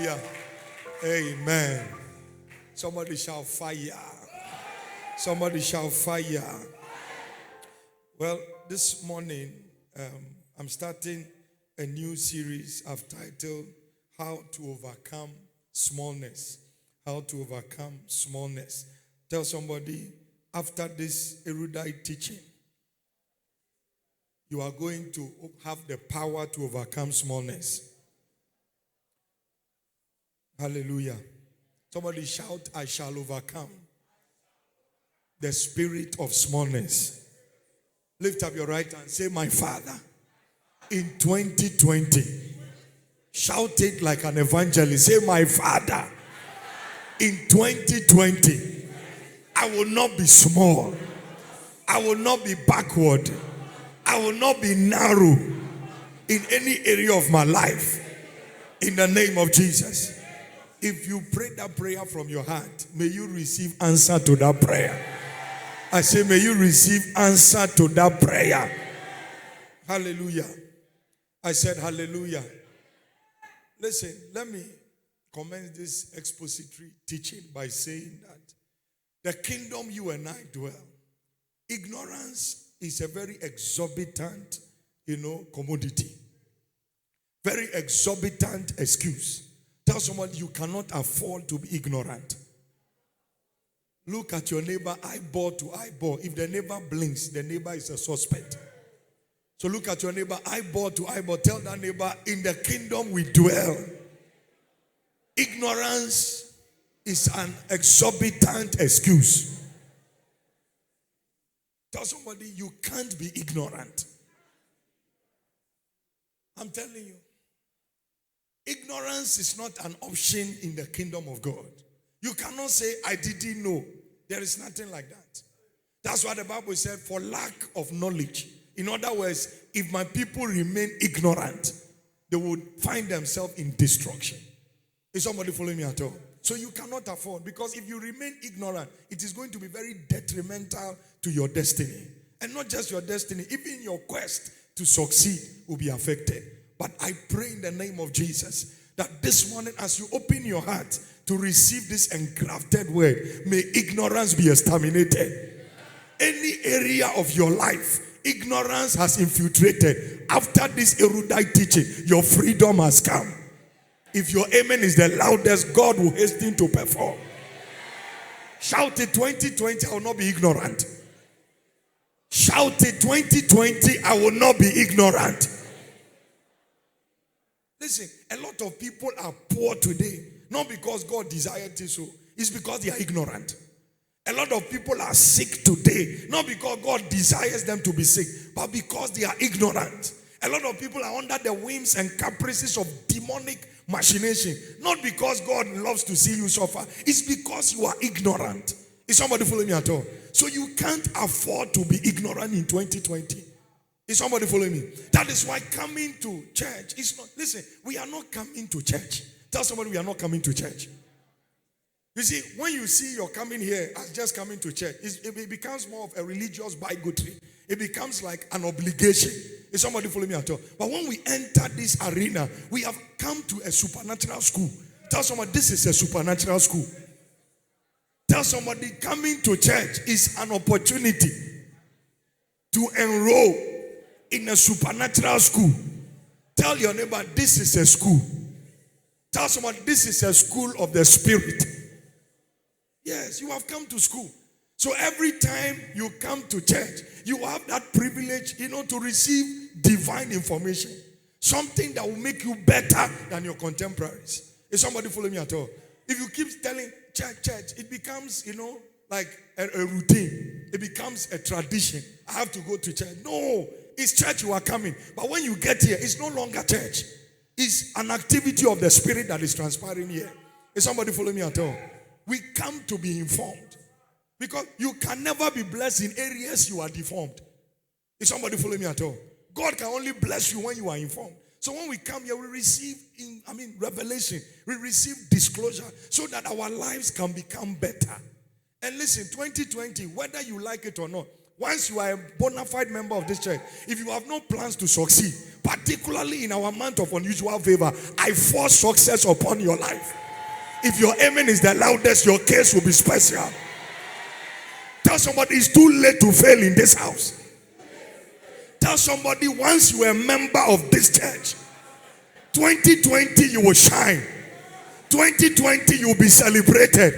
Hallelujah. Amen. Somebody shout fire. Somebody shout fire. Well, this morning, I'm starting a new series I've titled How to Overcome Smallness. How to Overcome Smallness. Tell somebody, after this erudite teaching, you are going to have the power to overcome smallness. Hallelujah. Somebody shout, I shall overcome the spirit of smallness. Lift up your right hand. Say, my Father, in 2020, shout it like an evangelist. Say, my Father, in 2020, I will not be small. I will not be backward. I will not be narrow in any area of my life. In the name of Jesus. If you pray that prayer from your heart, may you receive answer to that prayer. I say, may you receive answer to that prayer. Hallelujah. I said, hallelujah. Listen, let me commence this expository teaching by saying that the kingdom you and I dwell, ignorance is a very exorbitant, commodity. Very exorbitant excuse. Tell someone you cannot afford to be ignorant. Look at your neighbor eyeball to eyeball. If the neighbor blinks, the neighbor is a suspect. So look at your neighbor eyeball to eyeball. Tell that neighbor, in the kingdom we dwell, ignorance is an exorbitant excuse. Tell somebody you can't be ignorant. I'm telling you. Ignorance is not an option in the kingdom of God. You cannot say, I didn't know. There is nothing like that. That's why the Bible said, for lack of knowledge. In other words, if my people remain ignorant, they would find themselves in destruction. Is somebody following me at all? So you cannot afford, because if you remain ignorant, it is going to be very detrimental to your destiny. And not just your destiny, even your quest to succeed will be affected. But I pray in the name of Jesus that this morning, as you open your heart to receive this engrafted word, may ignorance be exterminated. Any area of your life, ignorance has infiltrated. After this erudite teaching, your freedom has come. If your amen is the loudest, God will hasten to perform. Shout it, 2020, I will not be ignorant. Shout it, 2020, I will not be ignorant. Listen, a lot of people are poor today, not because God desired it so, it's because they are ignorant. A lot of people are sick today, not because God desires them to be sick, but because they are ignorant. A lot of people are under the whims and caprices of demonic machination, not because God loves to see you suffer, it's because you are ignorant. Is somebody following me at all? So you can't afford to be ignorant in 2020. Is somebody following me? That is why coming to church is not, listen, we are not coming to church. Tell somebody we are not coming to church. You see, when you see you're coming here as just coming to church, it becomes more of a religious bigotry. It becomes like an obligation. Is somebody following me at all? But when we enter this arena, we have come to a supernatural school. Tell somebody this is a supernatural school. Tell somebody coming to church is an opportunity to enroll in a supernatural school. Tell your neighbor, this is a school. Tell someone, this is a school of the Spirit. Yes, you have come to school. So every time you come to church, you have that privilege, to receive divine information. Something that will make you better than your contemporaries. Is somebody following me at all? If you keep telling church, it becomes, like a routine. It becomes a tradition. I have to go to church. No. It's church you are coming. But when you get here, it's no longer church. It's an activity of the Spirit that is transpiring here. Is somebody following me at all? We come to be informed. Because you can never be blessed in areas you are deformed. Is somebody following me at all? God can only bless you when you are informed. So when we come here, we receive revelation. We receive disclosure so that our lives can become better. And listen, 2020, whether you like it or not, Once you are a bona fide member of this church, if you have no plans to succeed, particularly in our month of unusual favor, I force success upon your life. If your amen is the loudest, your case will be special. Tell somebody it's too late to fail in this house. Tell somebody once you are a member of this church, 2020 you will shine. 2020 you will be celebrated.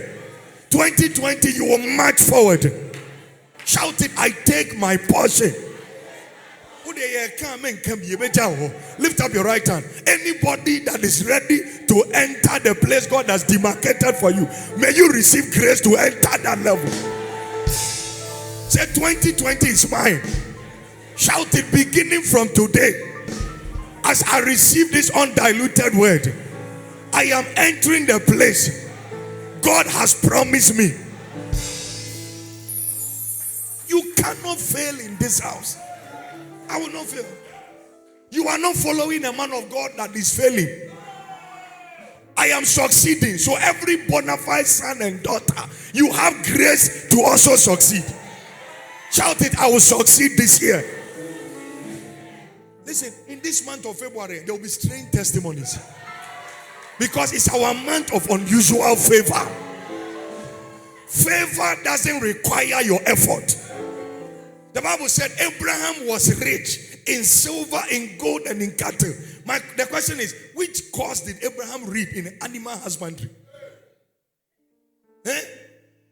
2020 you will march forward. Shout it, I take my portion. Lift up your right hand. Anybody that is ready to enter the place God has demarcated for you, may you receive grace to enter that level. Say 2020 is mine. Shout it, beginning from today. As I receive this undiluted word, I am entering the place God has promised me. You cannot fail in this house. I will not fail. You are not following a man of God that is failing. I am succeeding. So every bona fide son and daughter, you have grace to also succeed. Shout it, I will succeed this year. Listen, in this month of February, there will be strange testimonies. Because it's our month of unusual favor. Favor doesn't require your effort. The Bible said Abraham was rich in silver, in gold, and in cattle. The question is, which course did Abraham reap in animal husbandry?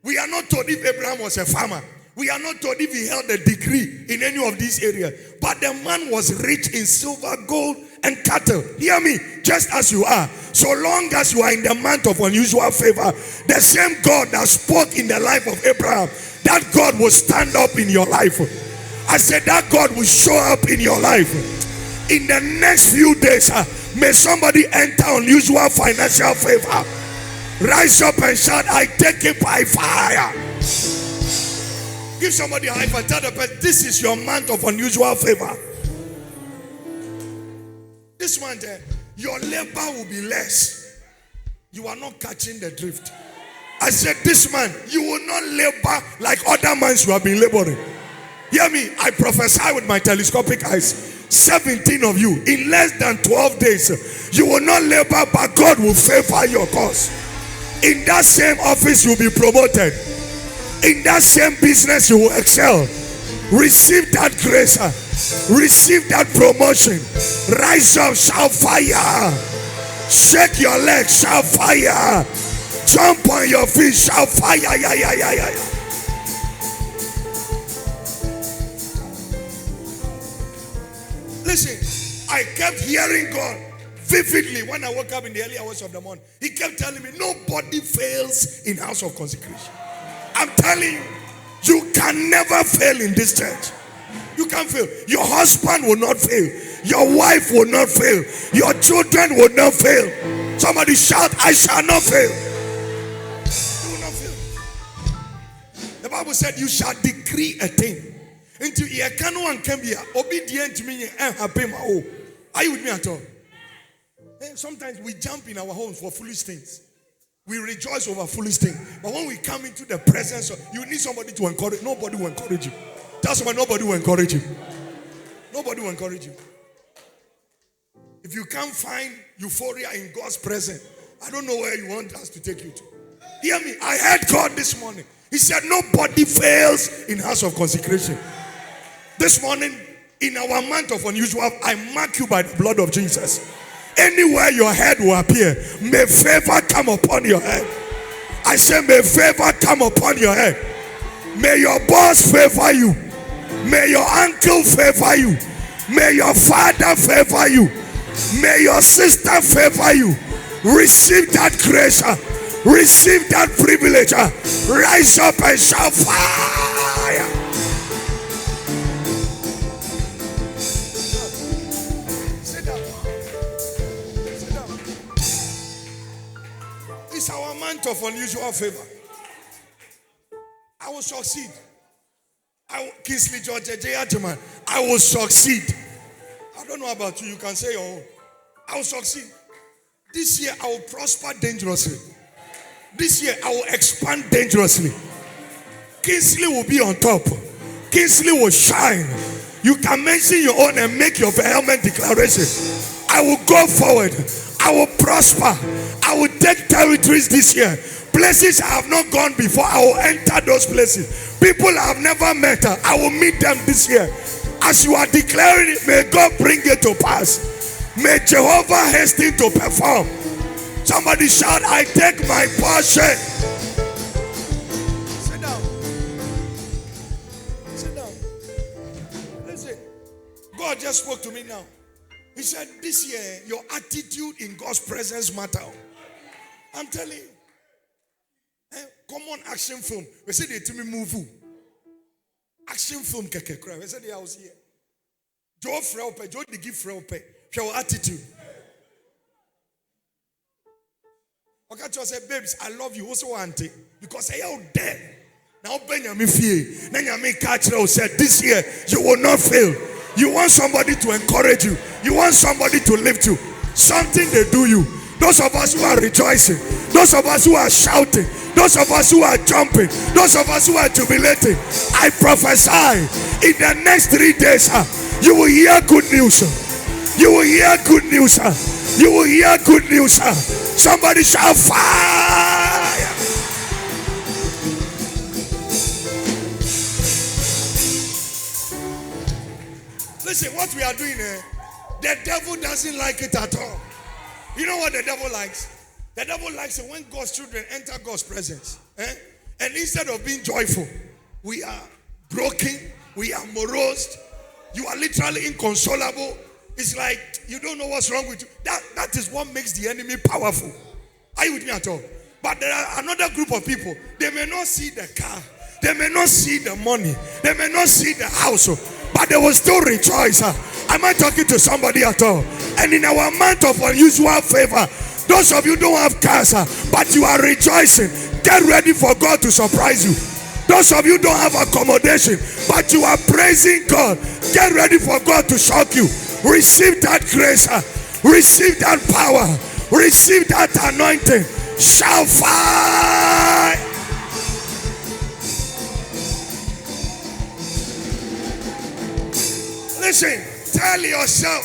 We are not told if Abraham was a farmer. We are not told if he held a degree in any of these areas. But the man was rich in silver, gold, and cattle. Hear me, just as you are. So long as you are in the month of unusual favor, the same God that spoke in the life of Abraham, that God will stand up in your life. I said that God will show up in your life. In the next few days, may somebody enter unusual financial favor. Rise up and shout, I take it by fire. Give somebody a high five. Tell the person, this is your month of unusual favor. This month, your labor will be less. You are not catching the drift. I said this month, you will not labor like other months you have been laboring. Hear me, I prophesy with my telescopic eyes. 17 of you, in less than 12 days, you will not labor, but God will favor your cause. In that same office, you will be promoted. In that same business, you will excel. Receive that grace. Receive that promotion. Rise up, shout fire. Shake your legs, shout fire. Jump on your feet, shout fire. Listen, I kept hearing God vividly when I woke up in the early hours of the morning. He kept telling me, nobody fails in house of consecration. I'm telling you, you can never fail in this church. You can't fail. Your husband will not fail. Your wife will not fail. Your children will not fail. Somebody shout, I shall not fail. You will not fail. The Bible said you shall decree a thing. Into ye can one can be obedient to me and happy my own. Are you with me at all? Sometimes we jump in our homes for foolish things. We rejoice over foolish things. But when we come into the presence of, you need somebody to encourage. Nobody will encourage you. Tell someone, nobody will encourage you. Nobody will encourage you. If you can't find euphoria in God's presence, I don't know where you want us to take you to. Hear me. I heard God this morning. He said, nobody fails in house of consecration. This morning, in our month of unusual, I mark you by the blood of Jesus. Anywhere your head will appear, may favor come upon your head. I say, may favor come upon your head. May your boss favor you. May your uncle favor you. May your father favor you. May your sister favor you. Receive that grace. Receive that privilege. Rise up and shout fire. It's our month of unusual favor. I will succeed. Kingsley George J. I will succeed. I don't know about you. You can say your own. I will succeed. This year I will prosper dangerously. This year I will expand dangerously. Kingsley will be on top. Kingsley will shine. You can mention your own and make your vehement declaration. I will go forward. I will prosper. I will take territories this year. Places I have not gone before, I will enter those places. People I have never met, I will meet them this year. As you are declaring it, may God bring it to pass. May Jehovah hasten to perform. Somebody shout, I take my portion. Sit down. Sit down. Listen. God just spoke to me now. He said, this year, your attitude in God's presence matter. I'm telling you. Common action film. We say they to me move. Action film keke kra. We say they house here. Joe Fraupe, Joe the give Fraupe. Show attitude. Okay, just say, babes, I love you. Also auntie, because I out there. Now Benjamin fear. Benjamin catch said this year you will not fail. You want somebody to encourage you. You want somebody to lift you. Something they do you. Those of us who are rejoicing, those of us who are shouting, those of us who are jumping, those of us who are jubilating, I prophesy in the next 3 days, you will hear good news. You will hear good news. You will hear good news. Somebody shall fire. Listen, what we are doing here, the devil doesn't like it at all. You know what the devil likes? The devil likes it when God's children enter God's presence. And instead of being joyful, we are broken, we are morose, you are literally inconsolable. It's like you don't know what's wrong with you. That is what makes the enemy powerful. Are you with me at all? But there are another group of people. They may not see the car. They may not see the money. They may not see the house. But they will still rejoice. Am I talking to somebody at all? And in our month of unusual favor, those of you don't have cars, but you are rejoicing. Get ready for God to surprise you. Those of you don't have accommodation, but you are praising God. Get ready for God to shock you. Receive that grace. Receive that power. Receive that anointing. Shall fire. Listen, tell yourself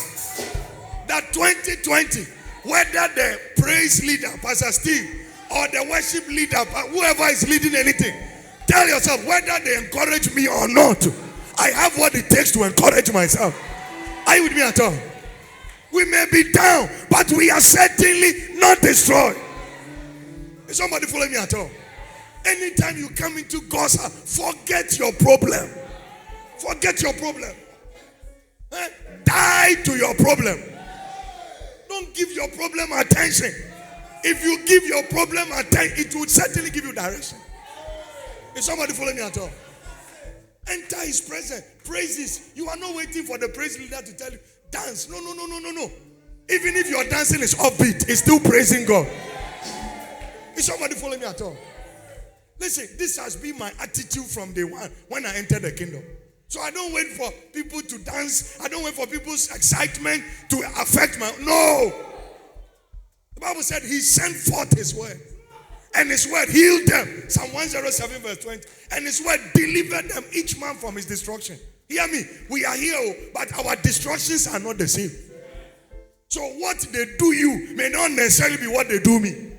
that 2020, whether the praise leader, Pastor Steve, or the worship leader, whoever is leading anything, tell yourself whether they encourage me or not, I have what it takes to encourage myself. Are you with me at all? We may be down, but we are certainly not destroyed. Is somebody following me at all? Anytime you come into God's house, forget your problem. Forget your problem. Die to your problem. Don't give your problem attention. If you give your problem attention, it will certainly give you direction. Is somebody following me at all? Enter his presence. Praise this. You are not waiting for the praise leader to tell you, dance. No. Even if your dancing is upbeat, it's still praising God. Is somebody following me at all? Listen, this has been my attitude from day one when I entered the kingdom. So I don't wait for people to dance. I don't wait for people's excitement to affect my... No. The Bible said he sent forth his word. And his word healed them. Psalm 107 verse 20. And his word delivered them, each man from his destruction. Hear me. We are here, but our destructions are not the same. So what they do you may not necessarily be what they do me.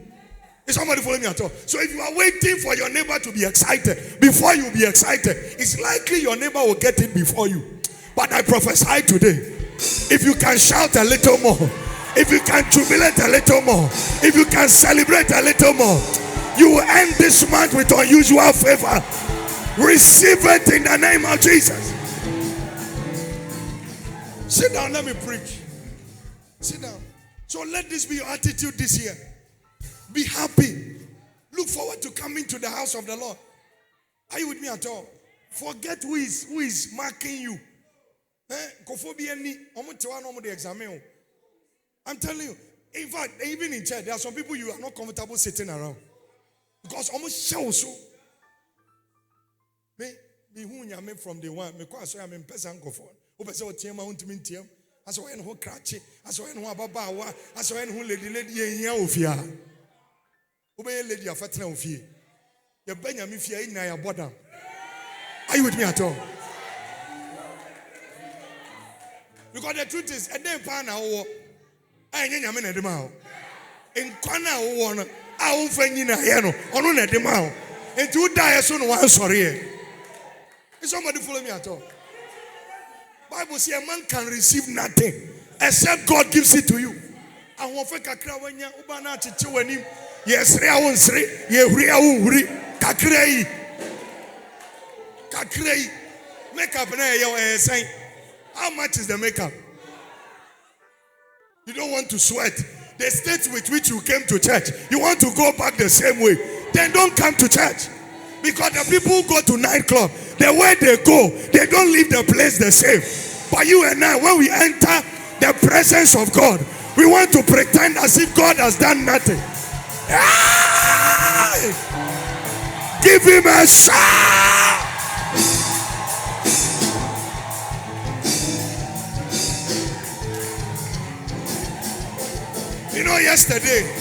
Is somebody following me at all? So if you are waiting for your neighbor to be excited, before you be excited, it's likely your neighbor will get it before you. But I prophesy today, if you can shout a little more, if you can jubilate a little more, if you can celebrate a little more, you will end this month with unusual favor. Receive it in the name of Jesus. Sit down, let me preach. Sit down. So let this be your attitude this year. Be happy. Look forward to coming to the house of the Lord. Are you with me at all? Forget who is marking you. I'm telling you. In fact, even in church, there are some people you are not comfortable sitting around. Because almost show so. Me who you made from the one. Me kwa so ya me person go for. Ope se o tiema untimi ntiam. Aso we no krache. Aso we no ababawa. Aso we no lady ehia ofia. Obey lady afatena ofie. Ye banya me fia ina ya bodam. Are you with me at all? Because the truth is, a day pan I ain't yamin at the mouth. In Kwana one, I won't find in a yano, or on at the mouth. And 2 die soon one sorry. Is somebody follow me at all? Bible says a man can receive nothing except God gives it to you. I want to kakra when you ubana chichi when him. Yes, rea won sre, ye rea won huri, kakrei. Makeup na yo saying. How much is the makeup? You don't want to sweat. The state with which you came to church, you want to go back the same way. Then don't come to church. Because the people who go to nightclub, the way they go, they don't leave the place the same. But you and I, when we enter the presence of God, we want to pretend as if God has done nothing. Hey! Give him a shout! You know, yesterday,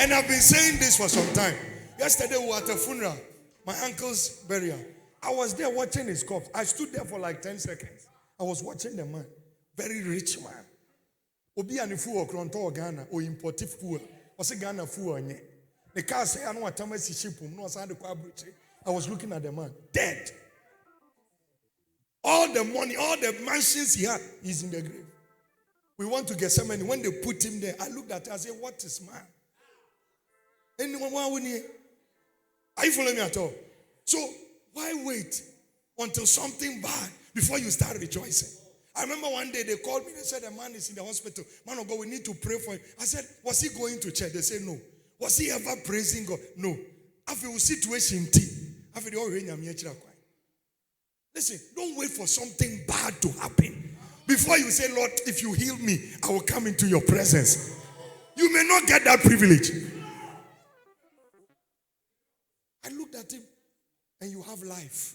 and I've been saying this for some time. Yesterday we were at a funeral, my uncle's burial. I was there watching his corpse. I stood there for like 10 seconds. I was watching the man, very rich man. Obi anifu okronto Ghana o importive fuel. Wase Ghana fuel nye. The car say I know what time is ship no asande kwa abroche. I was looking at the man, dead. All the money, all the mansions he had, he's in the grave. We want to get somebody. When they put him there, I looked at him and said, what is man? Anyone want to? Are you following me at all? So why wait until something bad before you start rejoicing? I remember one day they called me. They said a man is in the hospital. Man of God, we need to pray for him. I said, was he going to church? They said no. Was he ever praising God? No. After the situation, after the listen, don't wait for something bad to happen before you say, Lord, if you heal me, I will come into your presence. You may not get that privilege. I looked at him, and you have life.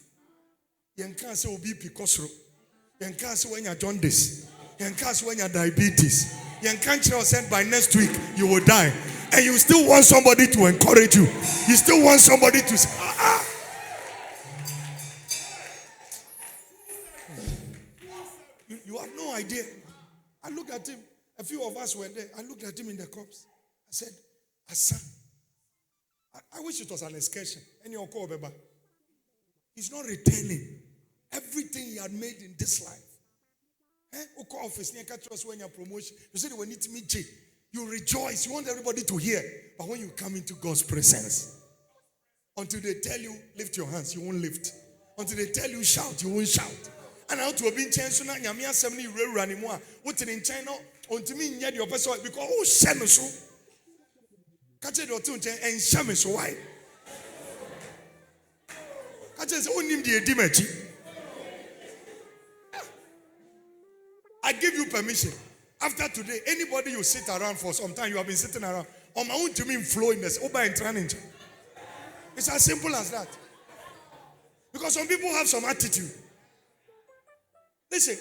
You can't say Obi Picosro. You can't say when you're jaundice. You can't say when you're diabetes. You can't say by next week you will die. And you still want somebody to encourage you. You still want somebody to say, You have no idea. I looked at him. A few of us were there. I looked at him in the corpse. I said, Asa. I wish it was an excursion. He's not returning everything he had made in this life. When you're promotion, you said when it meet you rejoice. You want everybody to hear. But when you come into God's presence, until they tell you lift your hands, you won't lift. Until they tell you shout, you won't shout. And how to be in China, Yamia Semini running more. What in China, until me yet your person because oh, Shamiso. Catch it or two and Shamiso. Why? Catch it only the Dimachi. I give you permission. After today, anybody you sit around for some time, you have been sitting around. On my own to me flow in this. It's as simple as that. Because some people have some attitude. Listen,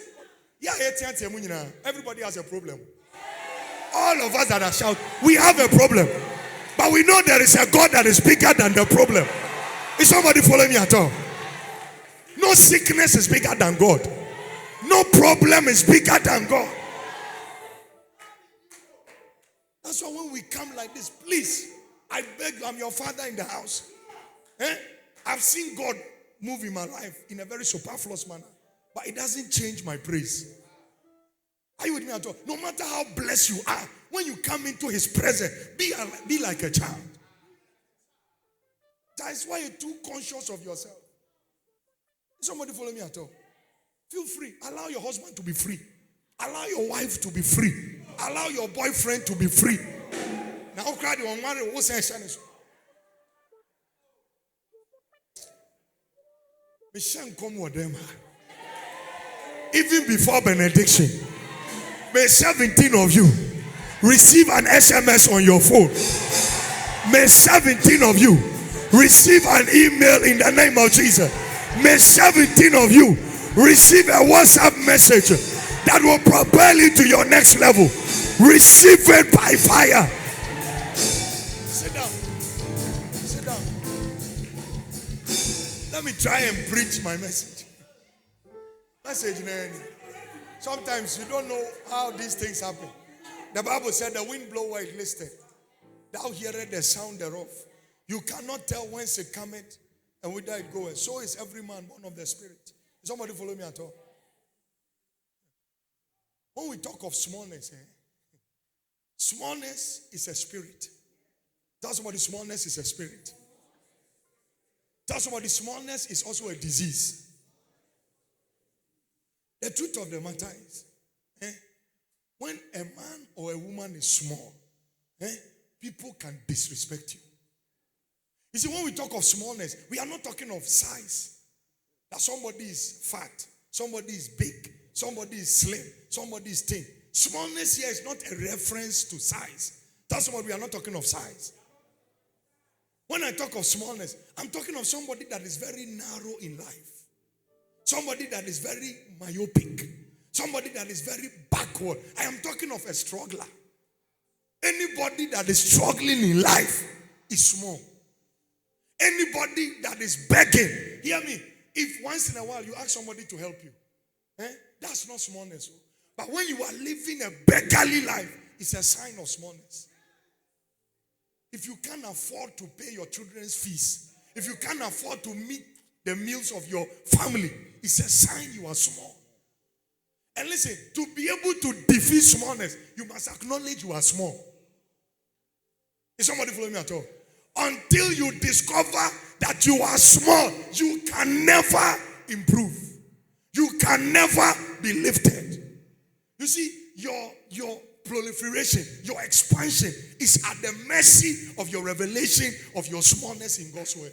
everybody has a problem. All of us that are shouting, we have a problem. But we know there is a God that is bigger than the problem. Is somebody following me at all? No sickness is bigger than God. No problem is bigger than God. That's why when we come like this, please, I beg you, I'm your father in the house. I've seen God move in my life in a very superfluous manner. But it doesn't change my praise. Are you with me at all? No matter how blessed you are, when you come into his presence, be like a child. That is why you're too conscious of yourself. Somebody follow me at all? Feel free. Allow your husband to be free. Allow your wife to be free. Allow your boyfriend to be free. Now, cry the one married. What's that? Even before benediction, may 17 of you receive an SMS on your phone. May 17 of you receive an email in the name of Jesus. May 17 of you receive a WhatsApp message that will propel you to your next level. Receive it by fire. Sit down. Sit down. Let me try and preach my message. Message, man. Sometimes you don't know how these things happen. The Bible said the wind blow where it listed. Thou hearest the sound thereof. You cannot tell whence it cometh and whither it goeth. So is every man born of the Spirit. Somebody follow me at all? When we talk of smallness, smallness is a spirit. Tell somebody smallness is a spirit. Tell somebody smallness is also a disease. The truth of the matter is, when a man or a woman is small, people can disrespect you. You see, when we talk of smallness, we are not talking of size. That somebody is fat, somebody is big, somebody is slim, somebody is thin. Smallness here is not a reference to size. That's what we are not talking of size. When I talk of smallness, I'm talking of somebody that is very narrow in life. Somebody that is very myopic. Somebody that is very backward. I am talking of a struggler. Anybody that is struggling in life is small. Anybody that is begging, hear me, if once in a while you ask somebody to help you, that's not smallness. But when you are living a beggarly life, it's a sign of smallness. If you can't afford to pay your children's fees, if you can't afford to meet the meals of your family, it's a sign you are small. And listen, to be able to defeat smallness, you must acknowledge you are small. Is somebody following me at all? Until you discover that you are small, you can never improve. You can never be lifted. You see, your proliferation, your expansion is at the mercy of your revelation of your smallness in God's word.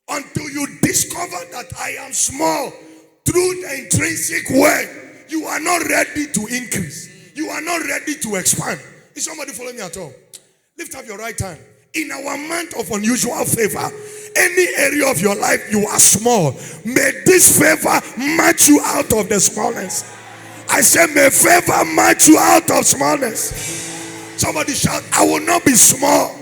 Until you discover that I am small through the intrinsic word, you are not ready to increase. You are not ready to expand. Is somebody following me at all? Lift up your right hand. In our month of unusual favor, any area of your life you are small, may this favor match you out of the smallness. I say, may favor match you out of smallness. Somebody shout, I will not be small.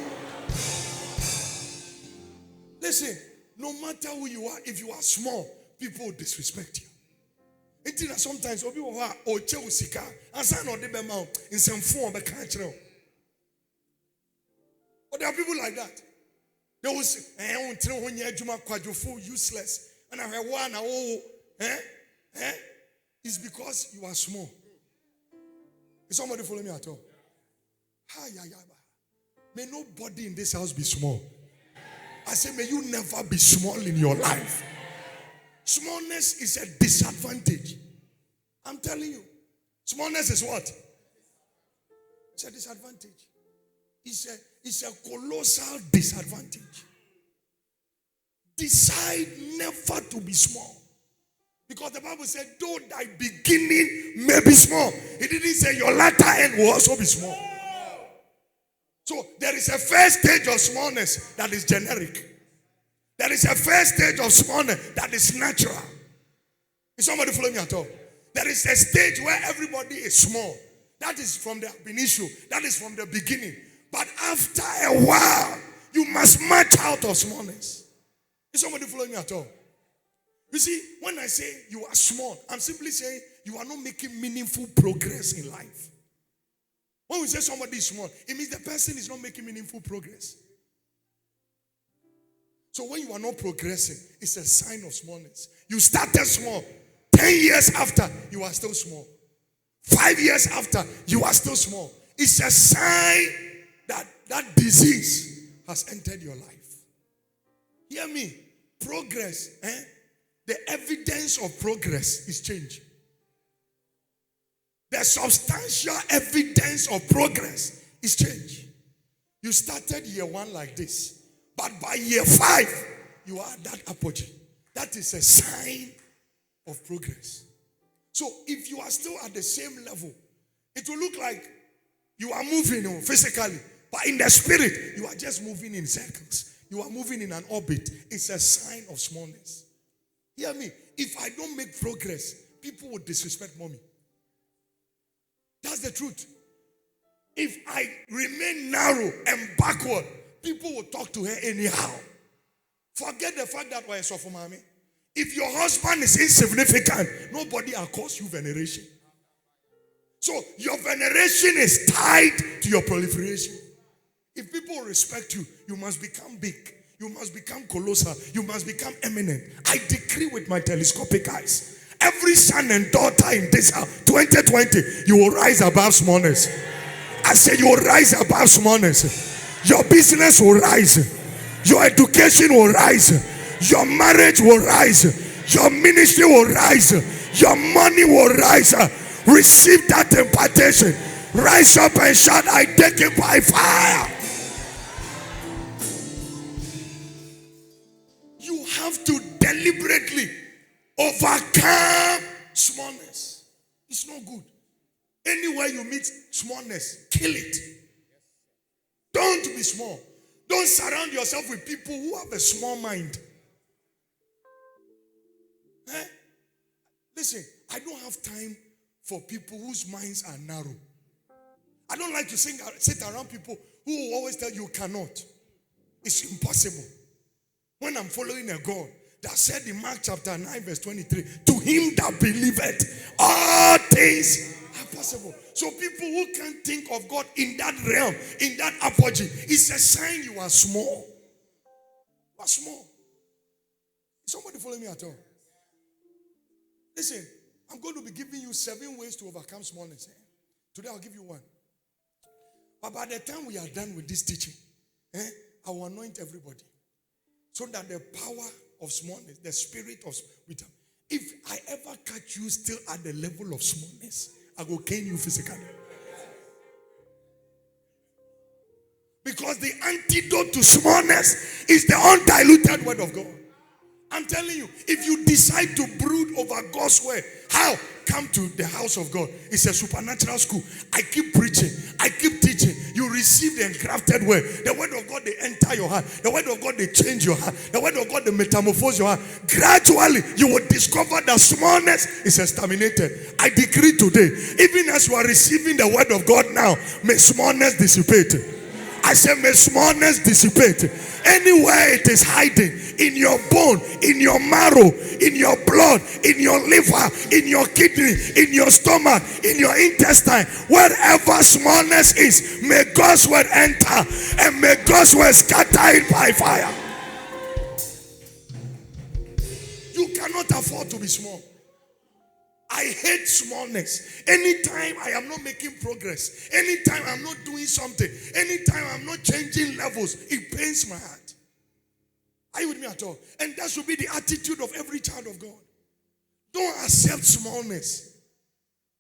Listen, no matter who you are, if you are small, people will disrespect you. Sometimes people are but there are people like that. They will say, useless. And I want it's because you are small. Is somebody follow me at all? May nobody in this house be small. I say, may you never be small in your life. Smallness is a disadvantage. I'm telling you. Smallness is what? It's a disadvantage. It's a colossal disadvantage. Decide never to be small. Because the Bible said, though thy beginning may be small. It didn't say your latter end will also be small. So there is a first stage of smallness that is generic. There is a first stage of smallness that is natural. Is somebody following me at all? There is a stage where everybody is small. That is from the initial. That is from the beginning. But after a while, you must march out of smallness. Is somebody following me at all? You see, when I say you are small, I'm simply saying you are not making meaningful progress in life. When we say somebody is small, it means the person is not making meaningful progress. So when you are not progressing, it's a sign of smallness. You started small. 10 years after, you are still small. 5 years after, you are still small. It's a sign that that disease has entered your life. Hear me. Progress, the evidence of progress is change. The substantial evidence of progress is change. You started year 1 like this, but by year 5, you are at that apogee. That is a sign of progress. So if you are still at the same level, it will look like you are moving physically, but in the spirit, you are just moving in circles. You are moving in an orbit. It's a sign of smallness. Hear me. If I don't make progress, people will disrespect mommy. That's the truth. If I remain narrow and backward, people will talk to her anyhow. Forget the fact that we're so for mommy. If your husband is insignificant, nobody accords you veneration. So your veneration is tied to your proliferation. If people respect you, you must become big. You must become colossal. You must become eminent. I decree with my telescopic eyes, every son and daughter in this house, 2020, you will rise above smallness. I say you will rise above smallness. Your business will rise. Your education will rise. Your marriage will rise. Your ministry will rise. Your money will rise. Receive that impartation. Rise up and shout, I take it by fire. You have to deliberately overcome smallness. It's not good. Anywhere you meet smallness, kill it. Don't be small. Don't surround yourself with people who have a small mind. Listen, I don't have time for people whose minds are narrow. I don't like to sit around people who will always tell you cannot. It's impossible. When I'm following a God that said in Mark chapter 9 verse 23, to him that believeth, all things are possible. So people who can't think of God in that realm, in that apogee, it's a sign you are small. You are small. Is somebody following me at all? Listen, I'm going to be giving you 7 ways to overcome smallness. Today I'll give you 1. But by the time we are done with this teaching, I will anoint everybody. So that the power of smallness, the spirit of wisdom. If I ever catch you still at the level of smallness, I will cane you physically. Because the antidote to smallness is the undiluted word of God. I'm telling you, if you decide to brood over God's word, how? Come to the house of God. It's a supernatural school. I keep preaching. I keep teaching. You receive the engrafted word. The word of God, they enter your heart. The word of God, they change your heart. The word of God, they metamorphose your heart. Gradually, you will discover that smallness is exterminated. I decree today, even as you are receiving the word of God now, may smallness dissipate. I say, may smallness dissipate. Anywhere it is hiding, in your bone, in your marrow, in your blood, in your liver, in your kidney, in your stomach, in your intestine, wherever smallness is, may God's word enter and may God's word scatter it by fire. You cannot afford to be small. I hate smallness. Anytime I am not making progress, anytime I'm not doing something, anytime I'm not changing levels, it pains my heart. Are you with me at all? And that should be the attitude of every child of God. Don't accept smallness.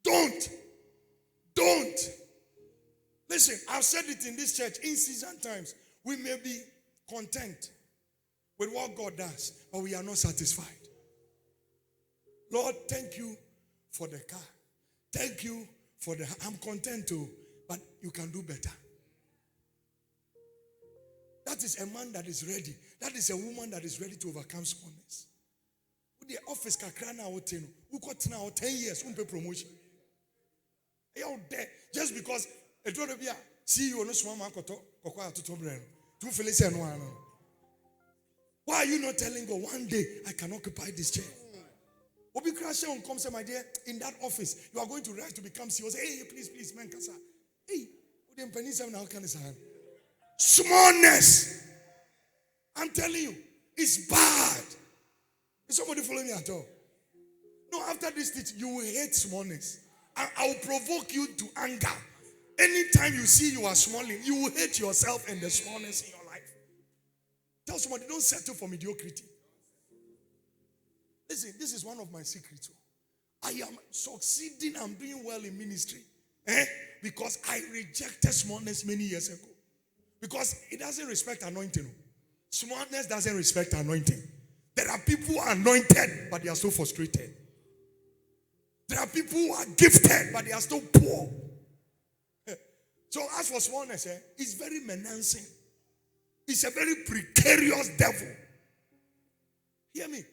Don't. Listen, I've said it in this church in season times. We may be content with what God does, but we are not satisfied. Lord, thank you for the car. Thank you for the... I'm content too, but you can do better. That is a man that is ready. That is a woman that is ready to overcome smallness. The office kakrana hotel, who got now 10 years, pay promotion. Out there, just because it will be a CEO no small man to why are you not telling God one day I can occupy this chair? Obi Krashe come say, my dear, in that office, you are going to rise to become CEO. Say, hey, please, man, kasa. Hey, how can smallness. I'm telling you, it's bad. Is somebody following me at all? No, after this teaching, you will hate smallness. I will provoke you to anger. Anytime you see you are smalling, you will hate yourself and the smallness in your life. Tell somebody, don't settle for mediocrity. Listen, this is one of my secrets. I am succeeding and doing well in ministry. Because I rejected smallness many years ago. Because it doesn't respect anointing. Smallness doesn't respect anointing. There are people who are anointed, but they are so frustrated. There are people who are gifted, but they are still poor. So as for smallness, it's very menacing. It's a very precarious devil. Hear me.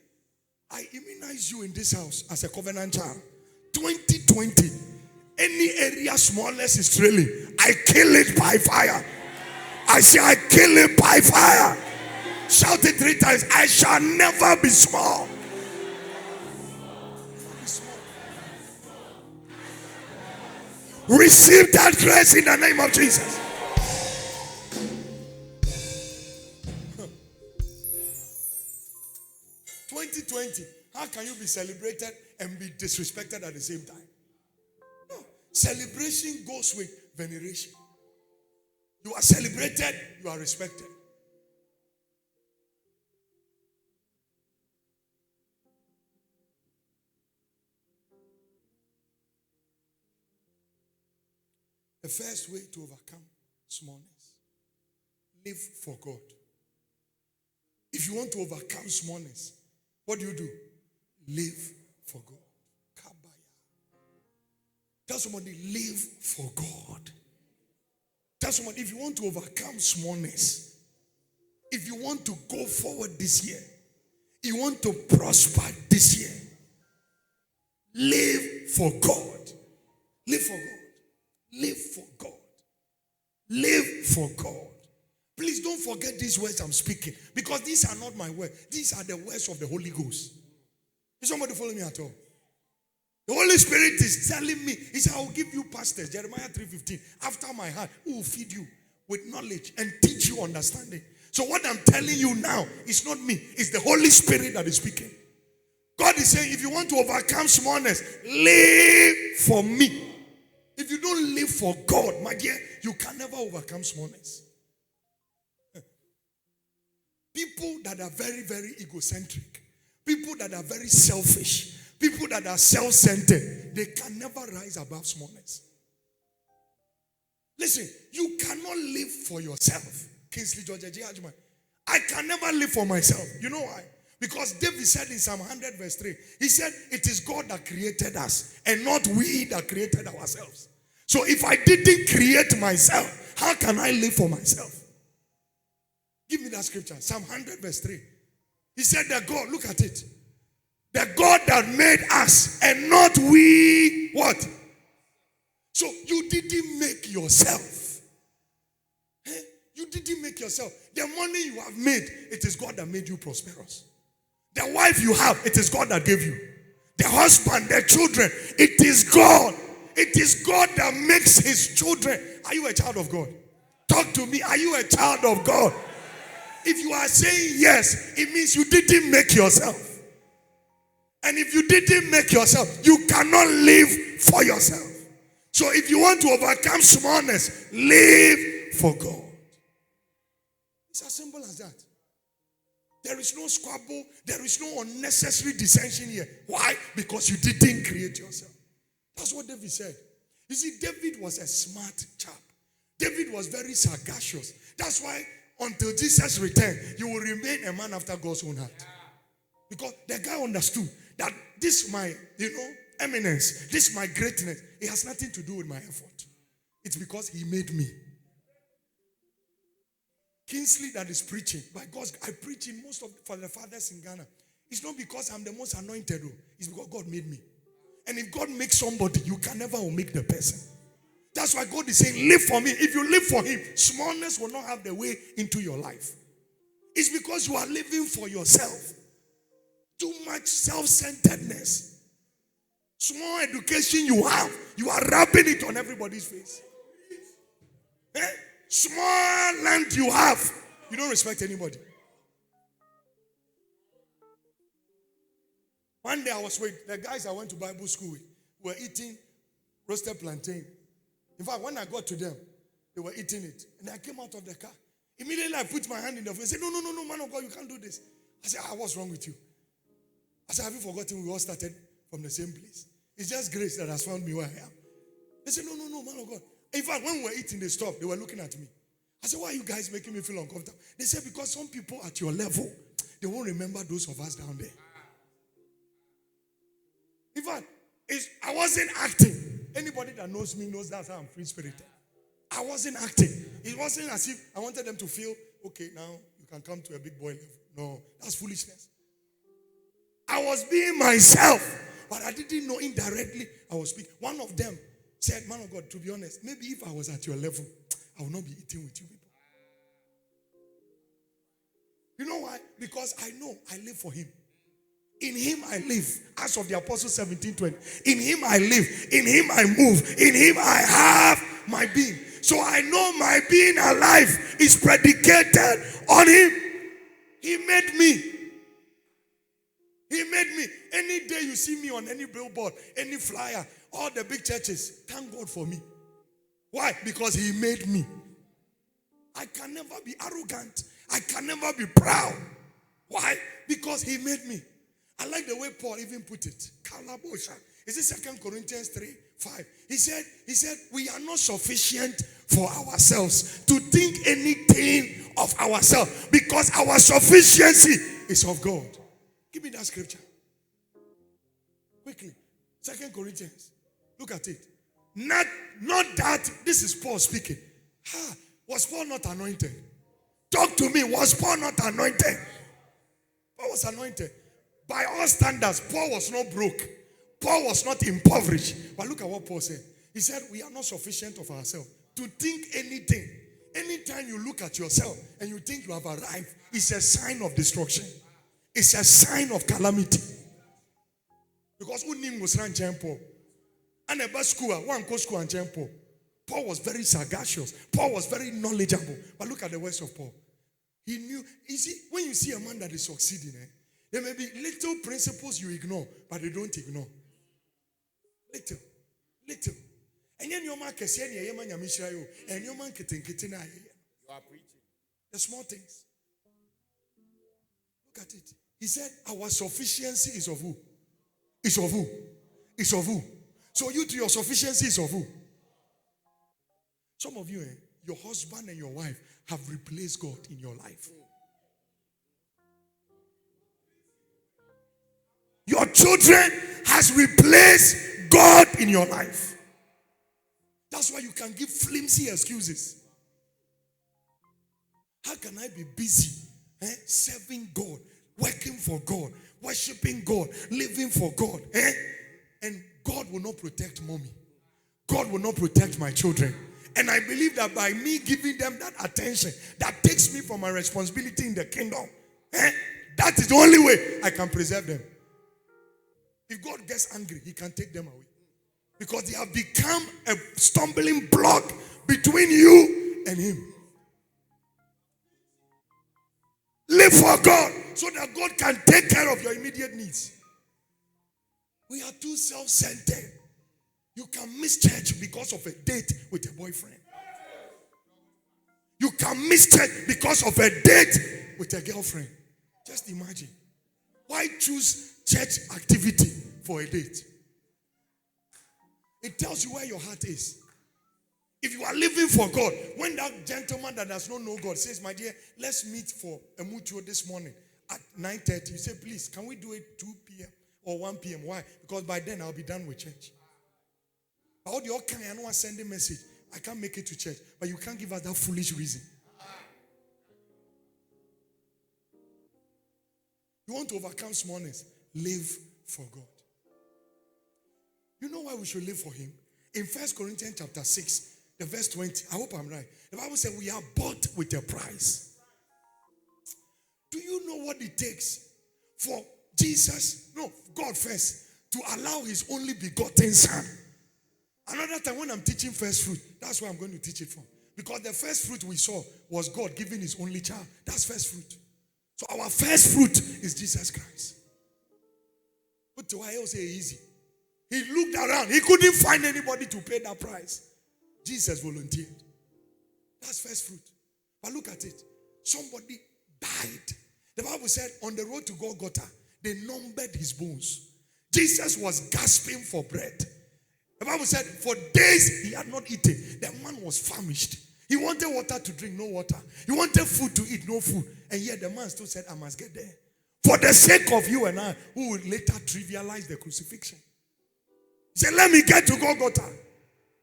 I immunize you in this house as a covenant child. 2020, any area smallness is trailing, I kill it by fire. I say I kill it by fire. Shout it 3 times. I shall never be small. Receive that grace in the name of Jesus. "2020, how can you be celebrated and be disrespected at the same time?" No. Celebration goes with veneration. You are celebrated, you are respected. The first way to overcome smallness, live for God. If you want to overcome smallness, what do? Live for God. Tell somebody, live for God. Tell somebody, if you want to overcome smallness, if you want to go forward this year, you want to prosper this year, live for God. Live for God. Live for God. Live for God. Please don't forget these words I'm speaking, because these are not my words. These are the words of the Holy Ghost. Is somebody following me at all? The Holy Spirit is telling me, he said, "I will give you pastors," Jeremiah 3:15, "after my heart, who will feed you with knowledge and teach you understanding." So what I'm telling you now is not me, it's the Holy Spirit that is speaking. God is saying, if you want to overcome smallness, live for me. If you don't live for God, my dear, you can never overcome smallness. People that are very, very egocentric, people that are very selfish, people that are self-centered, they can never rise above smallness. Listen, you cannot live for yourself. Kingsley George J. Ajman, I can never live for myself. You know why? Because David said in Psalm 100 verse 3, he said, "It is God that created us and not we that created ourselves." So if I didn't create myself, how can I live for myself? Give me that scripture, Psalm 100 verse 3. He said that God, look at it. The God that made us and not we, what? So you didn't make yourself. You didn't make yourself. The money you have made, it is God that made you prosperous. The wife you have, it is God that gave you. The husband, the children, it is God. It is God that makes his children. Are you a child of God? Talk to me. Are you a child of God? If you are saying yes, it means you didn't make yourself. And if you didn't make yourself, you cannot live for yourself. So if you want to overcome smallness, live for God. It's as simple as that. There is no squabble. There is no unnecessary dissension here. Why? Because you didn't create yourself. That's what David said. You see, David was a smart chap. David was very sagacious. That's why until Jesus returned, you will remain a man after God's own heart. Because the guy understood that this my, eminence, this my greatness, it has nothing to do with my effort. It's because he made me. Kingsley that is preaching, by God's, I preach in most of for the fathers in Ghana. It's not because I'm the most anointed, it's because God made me. And if God makes somebody, you can never make the person. That's why God is saying, live for me. If you live for him, smallness will not have the way into your life. It's because you are living for yourself. Too much self-centeredness. Small education you have, you are rubbing it on everybody's face. Small land you have, you don't respect anybody. One day I was with the guys I went to Bible school with, were eating roasted plantain. In fact, when I got to them, they were eating it. And I came out of the car. Immediately I put my hand in the face. I said, no, man of God, you can't do this. I said, what's wrong with you? I said, have you forgotten we all started from the same place? It's just grace that has found me where I am. They said, no, man of God. In fact, when we were eating, they stopped. They were looking at me. I said, why are you guys making me feel uncomfortable? They said, because some people at your level, they won't remember those of us down there. In fact, I wasn't acting. Anybody that knows me knows that's how I'm free-spirited. I wasn't acting. It wasn't as if I wanted them to feel, okay, now you can come to a big boy level. No, that's foolishness. I was being myself, but I didn't know indirectly I was speaking. One of them said, man of God, to be honest, maybe if I was at your level, I would not be eating with you people. You know why? Because I know I live for him. In him I live. As of the Apostle 17:20. In him I live. In him I move. In him I have my being. So I know my being alive is predicated on him. He made me. He made me. Any day you see me on any billboard, any flyer, all the big churches, thank God for me. Why? Because he made me. I can never be arrogant. I can never be proud. Why? Because he made me. I like the way Paul even put it. Is it 2 Corinthians 3:5? He said, we are not sufficient for ourselves to think anything of ourselves because our sufficiency is of God. Give me that scripture. Quickly. 2 Corinthians. Look at it. Not that, this is Paul speaking. Was Paul not anointed? Talk to me. Was Paul not anointed? Paul was anointed. By all standards, Paul was not broke. Paul was not impoverished. But look at what Paul said. He said, we are not sufficient of ourselves to think anything. Anytime you look at yourself and you think you have arrived, it's a sign of destruction. It's a sign of calamity. Because unim was ran Paul. And about school, one go school and Paul. Paul was very sagacious. Paul was very knowledgeable. But look at the words of Paul. He knew, you see, when you see a man that is succeeding, there may be little principles you ignore, but you don't ignore. Little. And then your man can say, and your man can think it. You are preaching. The small things. Look at it. He said, our sufficiency is of who? It's of who? It's of who? So you to your sufficiency is of who? Some of you, your husband and your wife have replaced God in your life. Your children has replaced God in your life. That's why you can give flimsy excuses. How can I be busy serving God, working for God, worshiping God, living for God, and God will not protect mommy? God will not protect my children. And I believe that by me giving them that attention, that takes me from my responsibility in the kingdom, that is the only way I can preserve them. If God gets angry, he can take them away. Because they have become a stumbling block between you and him. Live for God so that God can take care of your immediate needs. We are too self-centered. You can miss church because of a date with a boyfriend. You can miss church because of a date with a girlfriend. Just imagine. Why choose church activity for a date? It tells you where your heart is. If you are living for God, when that gentleman that does not know God says, my dear, let's meet for a mutual this morning at 9:30. You say, please, can we do it 2 p.m. or 1 p.m.? Why? Because by then I'll be done with church. How do you send a message? I can't make it to church. But you can't give us that foolish reason. You want to overcome smallness? Live for God. You know why we should live for him? In 1 Corinthians chapter 6, the verse 20. I hope I'm right. The Bible said we are bought with a price. Do you know what it takes for Jesus, God first, to allow his only begotten son? Another time when I'm teaching first fruit, that's why I'm going to teach it from. Because the first fruit we saw was God giving his only child. That's first fruit. So our first fruit is Jesus Christ. But to I say easy. He looked around. He couldn't find anybody to pay that price. Jesus volunteered. That's first fruit. But look at it. Somebody died. The Bible said on the road to Golgotha, they numbered his bones. Jesus was gasping for bread. The Bible said for days he had not eaten. The man was famished. He wanted water to drink, no water. He wanted food to eat, no food. And yet the man still said, I must get there. For the sake of you and I, who will later trivialize the crucifixion. He said, let me get to Golgotha.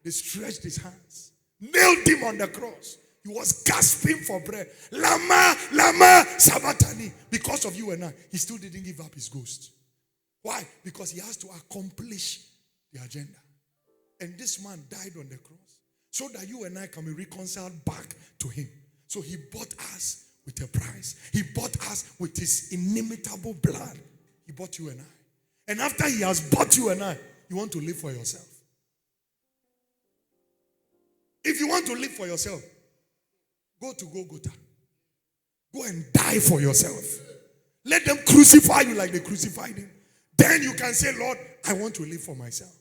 They stretched his hands, nailed him on the cross. He was gasping for bread. Lama, lama, sabachthani. Because of you and I, he still didn't give up his ghost. Why? Because he has to accomplish the agenda. And this man died on the cross so that you and I can be reconciled back to him. So he bought us with a price. He bought us with his inimitable blood. He bought you and I. And after he has bought you and I, you want to live for yourself. If you want to live for yourself, go to Golgotha. Go and die for yourself. Let them crucify you like they crucified him. Then you can say, Lord, I want to live for myself.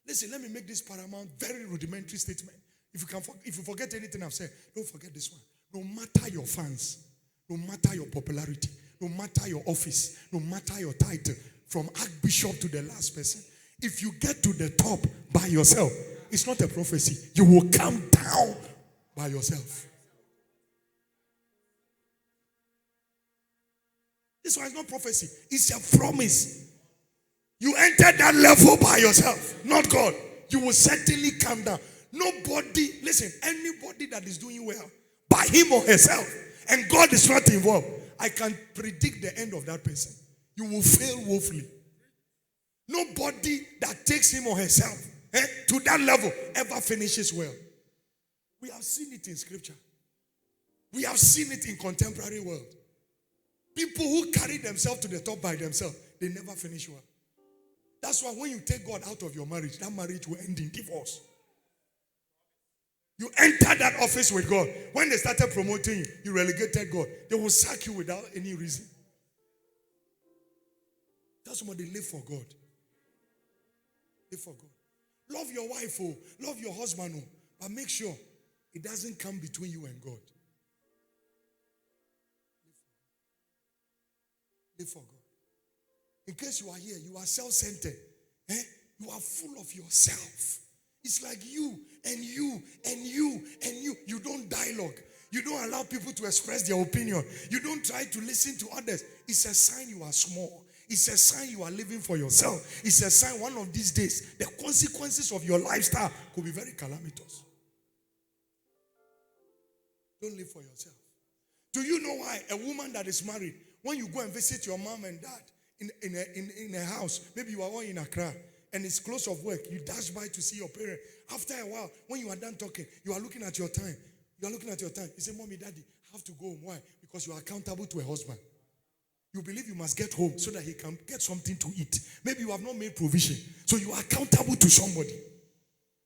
Listen, let me make this paramount, very rudimentary statement. If you forget anything I've said, don't forget this one. No matter your fans, no matter your popularity, no matter your office, no matter your title, from archbishop to the last person, if you get to the top by yourself, it's not a prophecy. You will come down by yourself. This one is not prophecy. It's a promise. You enter that level by yourself, not God. You will certainly come down. Nobody, listen, anybody that is doing well by him or herself, and God is not involved, I can predict the end of that person. You will fail woefully. Nobody that takes him or herself to that level ever finishes well. We have seen it in scripture. We have seen it in contemporary world. People who carry themselves to the top by themselves, they never finish well. That's why when you take God out of your marriage, that marriage will end in divorce. You enter that office with God. When they started promoting you, you relegated God. They will sack you without any reason. Tell somebody, live for God. Live for God. Love your wife, love your husband, but make sure it doesn't come between you and God. Live for God. In case you are here, you are self-centered. You are full of yourself. It's like you and you and you and you. You don't dialogue. You don't allow people to express their opinion. You don't try to listen to others. It's a sign you are small. It's a sign you are living for yourself. It's a sign one of these days, the consequences of your lifestyle could be very calamitous. Don't live for yourself. Do you know why a woman that is married, when you go and visit your mom and dad in a house, maybe you are all in Accra, and it's close of work, you dash by to see your parent. After a while, when you are done talking, you are looking at your time. You are looking at your time. You say, Mommy, Daddy, I have to go home. Why? Because you are accountable to a husband. You believe you must get home so that he can get something to eat. Maybe you have not made provision, so you are accountable to somebody.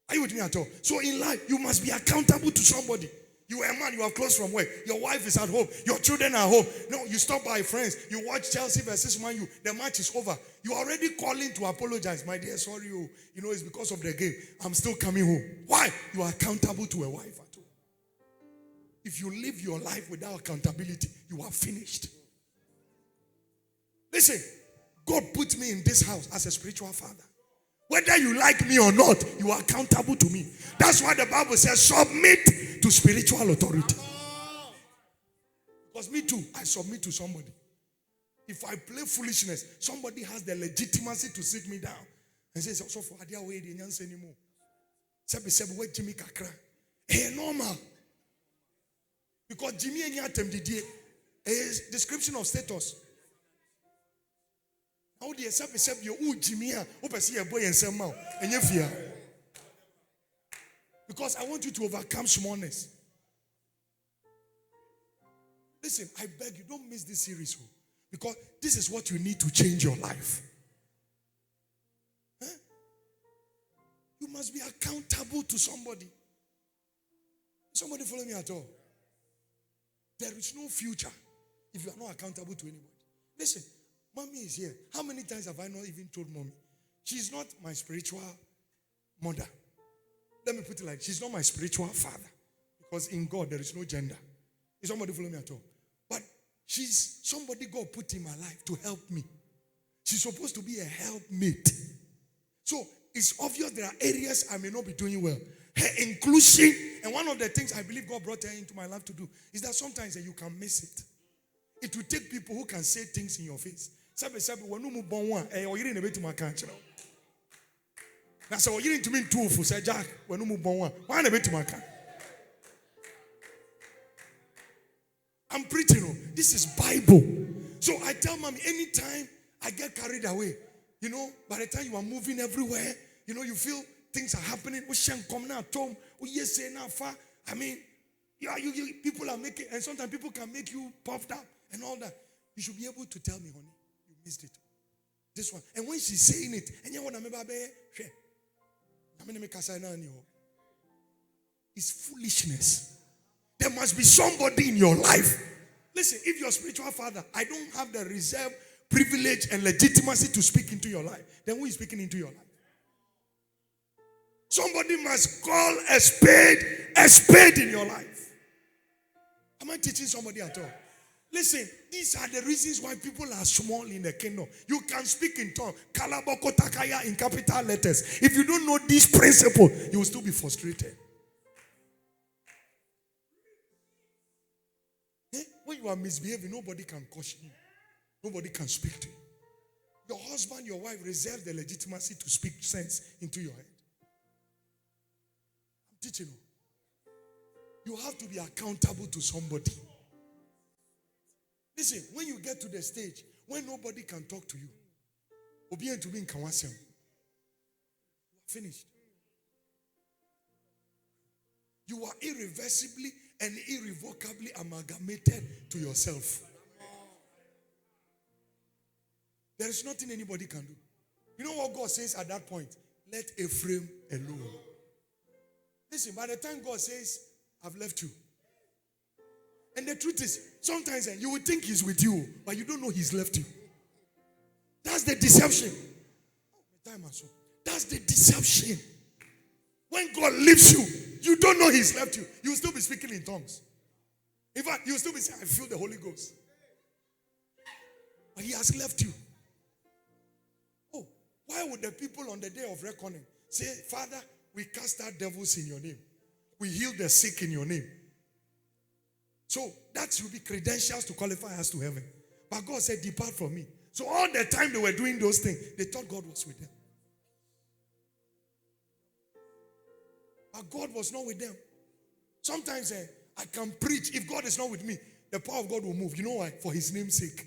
Are you with me at all? So in life, you must be accountable to somebody. You are a man, you are close from work. Your wife is at home. Your children are home. No, you stop by friends. You watch Chelsea versus Man U. The match is over. You are already calling to apologize. My dear, sorry, it's because of the game. I'm still coming home. Why? You are accountable to a wife at home. If you live your life without accountability, you are finished. Listen, God put me in this house as a spiritual father. Whether you like me or not, you are accountable to me. That's why the Bible says submit to spiritual authority. Because me too, I submit to somebody. If I play foolishness, somebody has the legitimacy to sit me down and say, so for Adia way the nyanse anymore. Sebi wait Jimmy Kakra. Hey, normal. Because Jimmy and Yatem Didier is description of status. How do you say you Jimmy see a boy and say mouth and you fear? Because I want you to overcome smallness. Listen, I beg you, don't miss this series. Because this is what you need to change your life. You must be accountable to somebody. Somebody follow me at all. There is no future if you are not accountable to anybody. Listen. Mommy is here. How many times have I not even told mommy? She's not my spiritual mother. Let me put it like, she's not my spiritual father. Because in God, there is no gender. Is somebody follow me at all? But she's somebody God put in my life to help me. She's supposed to be a helpmate. So it's obvious there are areas I may not be doing well. Her inclusion, and one of the things I believe God brought her into my life to do is that sometimes you can miss it. It will take people who can say things in your face. When you born one, or you didn't my country. Now, so you didn't mean two for say Jack. When you born one, why not to my country? I'm preaching. This is Bible. So I tell mommy anytime I get carried away, by the time you are moving everywhere, you feel things are happening. I mean, people are making, and sometimes people can make you puffed up and all that. You should be able to tell me, honey, you Missed it. This one. And when she's saying it, and you want to it's foolishness. There must be somebody in your life. Listen, if your spiritual father, I don't have the reserve, privilege, and legitimacy to speak into your life, then who is speaking into your life? Somebody must call a spade in your life. Am I teaching somebody at all? Listen, these are the reasons why people are small in the kingdom. You can speak in tongues, kalaboko takaya in capital letters. If you don't know this principle, you will still be frustrated. When you are misbehaving, nobody can caution you. Nobody can speak to you. Your husband, your wife reserve the legitimacy to speak sense into your head. I'm teaching you. You have to be accountable to somebody. Listen, when you get to the stage when nobody can talk to you, obedient to be in Kawasem, finished. You are irreversibly and irrevocably amalgamated to yourself. There is nothing anybody can do. You know what God says at that point? Let Ephraim alone. Listen, by the time God says, I've left you. And the truth is, sometimes you will think he's with you, but you don't know he's left you. That's the deception. That's the deception. When God leaves you, you don't know he's left you. You will still be speaking in tongues. In fact, you will still be saying, I feel the Holy Ghost. But he has left you. Oh, why would the people on the day of reckoning say, Father, we cast out devils in your name. We heal the sick in your name. So that should be credentials to qualify us to heaven. But God said, depart from me. So all the time they were doing those things, they thought God was with them. But God was not with them. Sometimes I can preach. If God is not with me, the power of God will move. You know why? For his name's sake.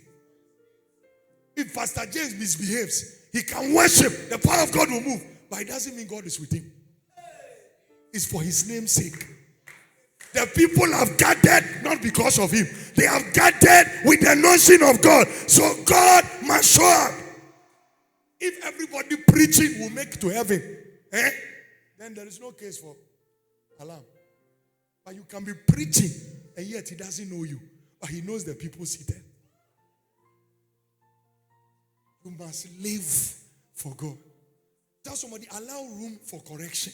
If Pastor James misbehaves, he can worship. The power of God will move. But it doesn't mean God is with him. It's for his name's sake. The people have gathered not because of him. They have gathered with the notion of God. So God must show up. If everybody preaching will make it to heaven, then there is no case for alarm. But you can be preaching and yet he doesn't know you. But he knows the people seated. You must live for God. Tell somebody, allow room for correction.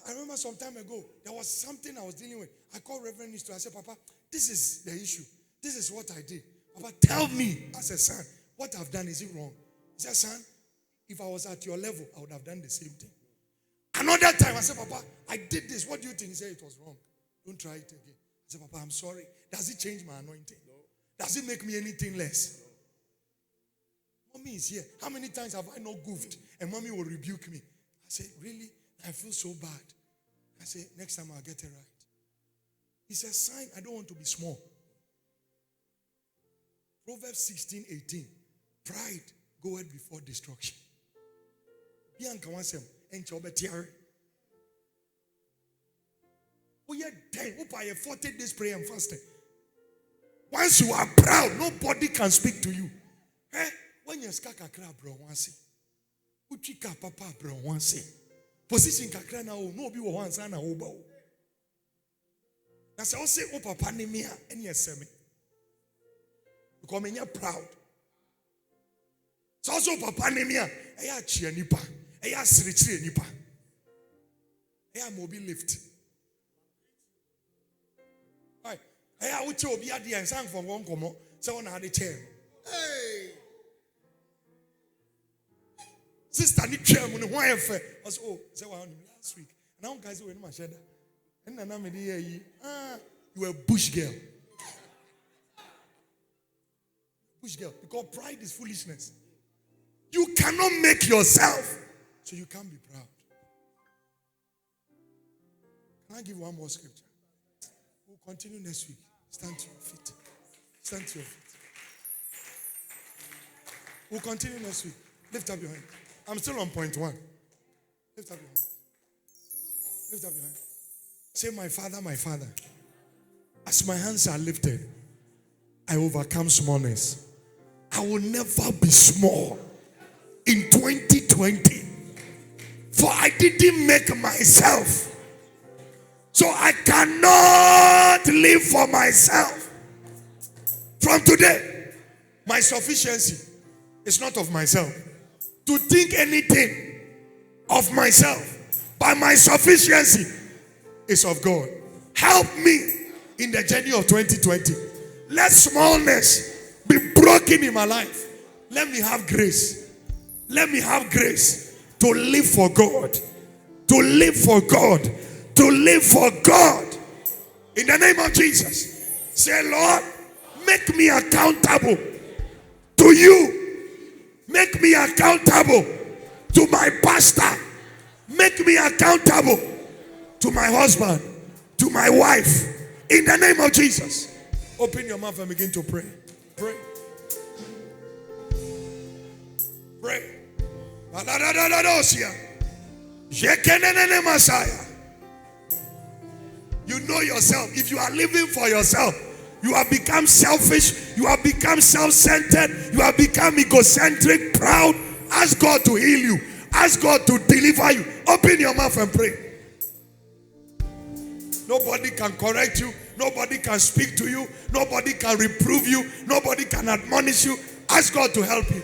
I remember some time ago, there was something I was dealing with. I called Reverend Nisto. I said, Papa, this is the issue. This is what I did. Papa, tell me as a son, what I've done, is it wrong? He said, son, if I was at your level, I would have done the same thing. Another time, I said, Papa, I did this. What do you think? He said, it was wrong. Don't try it again. I said, Papa, I'm sorry. Does it change my anointing? No. Does it make me anything less? No. Mommy is here. How many times have I not goofed? And mommy will rebuke me. I said, really? I feel so bad. I said, next time I'll get it right. He said, sign, I don't want to be small. Proverbs 16:18. Pride goeth before destruction. Bianca wants him. And Chobetiare. Oh, yeah, 40 days prayer and fasting. Once you are proud, nobody can speak to you. When you're skakakra, bro, once. Uchika papa, bro, once. Position kakra na o, no be wo once na oba o. Na say o say o papa ne me a, ene yeseme. Because me proud. So also papa ne me a, eya chia nipa, eya sirichire nipa. Eya mobile lift. Right. Eya uche obi ade en san for won komo, say won na ade chair. Hey. Sister ni twam no ho ayefe. I said, oh, say what last week. Now guys we no ma share that. And na me dey yi. You were a bush girl. Bush girl. Because pride is foolishness. You cannot make yourself, so you can't be proud. Can I give one more scripture? We'll continue next week. Stand to your feet. Stand to your feet. We'll continue next week. Lift up your hand. I'm still on point 1. Lift up your hand. Lift up your hand. Say, my Father, As my hands are lifted, I overcome smallness. I will never be small in 2020. For I didn't make myself. So I cannot live for myself. From today, my sufficiency is not of myself. To think anything of myself by my sufficiency is of God. Help me in the journey of 2020. Let smallness be broken in my life. Let me have grace. Let me have grace to live for God. To live for God. To live for God. In the name of Jesus. Say, Lord, make me accountable to you. Make me accountable to my pastor. Make me accountable to my husband, to my wife. In the name of Jesus. Open your mouth and begin to pray. Pray. Pray. You know yourself. If you are living for yourself, you have become selfish. You have become self-centered. You have become egocentric, proud. Ask God to heal you. Ask God to deliver you. Open your mouth and pray. Nobody can correct you. Nobody can speak to you. Nobody can reprove you. Nobody can admonish you. Ask God to help you.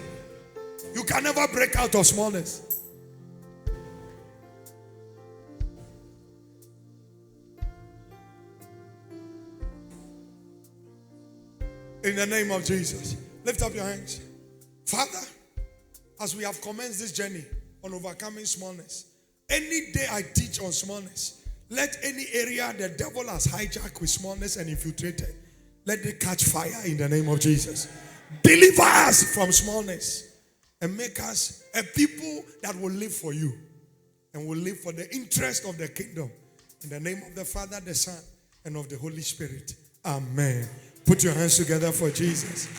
You can never break out of smallness. In the name of Jesus. Lift up your hands. Father, as we have commenced this journey on overcoming smallness, any day I teach on smallness, let any area the devil has hijacked with smallness and infiltrated, let it catch fire in the name of Jesus. Deliver us from smallness and make us a people that will live for you and will live for the interest of the kingdom. In the name of the Father, the Son, and of the Holy Spirit. Amen. Put your hands together for Jesus.